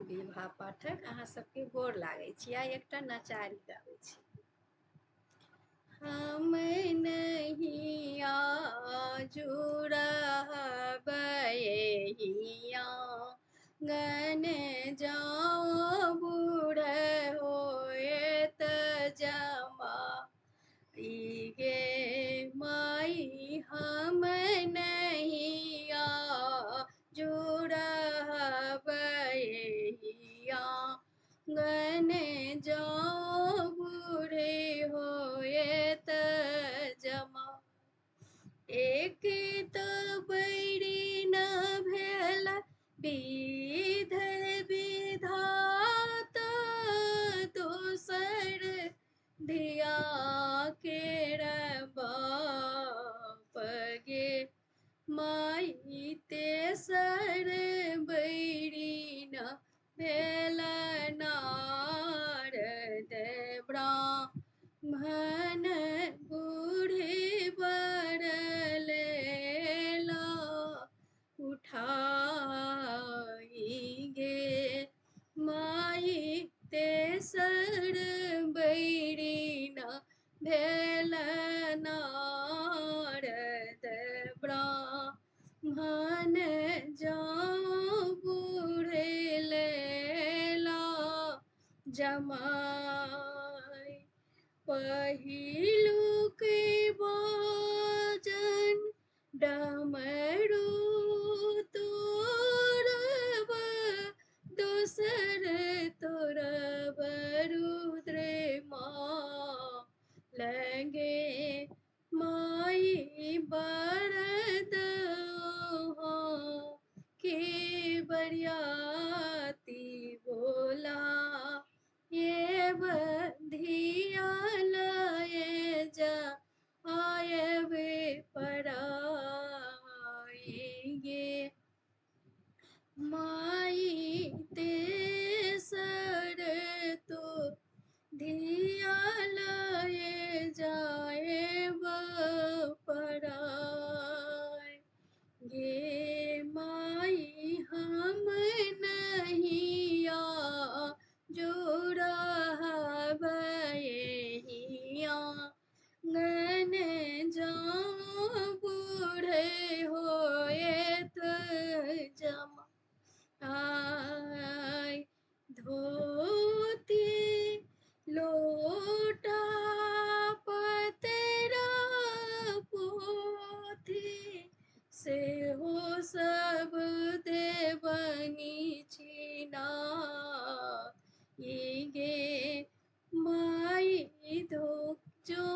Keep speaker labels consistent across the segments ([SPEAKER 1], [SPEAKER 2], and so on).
[SPEAKER 1] विभा पाठक अहाँ सबके गोर लागै छी। आइ एकटा नचारी गाबै छी। हम नहीं आजू रहबै हियाँ, गन जाओ बूढ़ होए त जमा। गे माई हम नहीं आजू रहबै हियाँ, गन जाओ बूढ़े होए त जमा। एक तो बैरी न भेल विध विधाता, दोसर धिया केर बाप गे माई। तेसर बैरी न भेल नारद ब्राह्मण, बूढ़ी बर लेला उठाई गे माई। तेसर बैरी न भेल नारद ब्राह्मण, जाओ बूढ़े लेला जमाई। पहिलुक बाजन डमरू तोरब, दोसर तोरब रुद्र लगे माई। बरद के बरियाती बोला, ये बंधिया लाए जा आयबे पराएंगे माई। तेसर तो धिया लाए जाए पराए गे माई। हम नहीं जो रहबै हियाँ, गन जाओ बूढ़े होए त जमा। आय धोती लोटा पतेरा पोथी, सेहो सब देबनी छिनाई गे माई। धो जो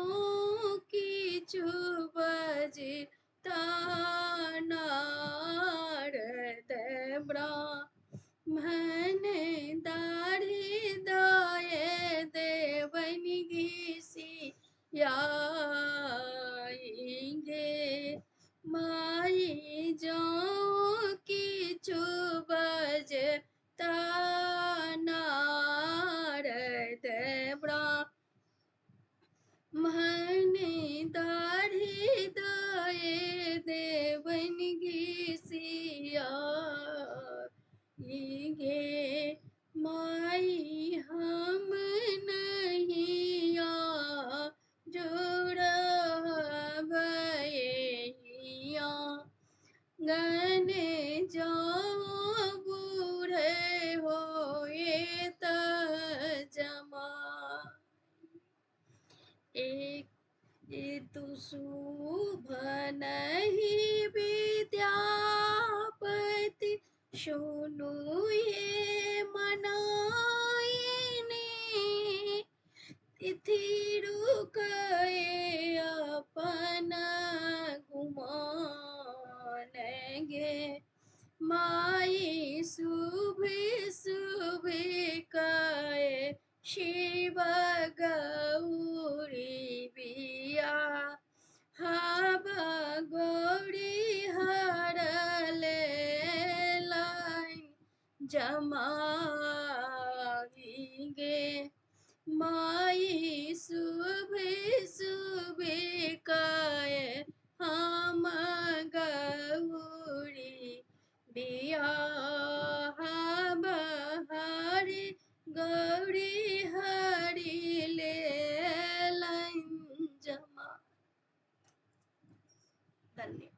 [SPEAKER 1] किछु बजता नारद ब्राह्मण, दाढ़ी दाए देबनि घिसियाई गे माई। जो किछु बजता नारद ब्राह्मण, दाढ़ी दाए देबनि घिसियाई गे माई। हम नहीं जो रहबै हियाँ, गन जाओ बूढ़े होए त जमा। एक शुभ नहीं विद्यापति, सुनु ये मनाइनी। तिथि रुकए अपन गुमान गे माई। शुभ शुभ कए शिव गौरी बिया, हब गौरी हरले लाइन जमाई गे माई। शुभ शुभ कए हम गौरी बिया, हब गौरी हरि ले जमा। धन्यवाद।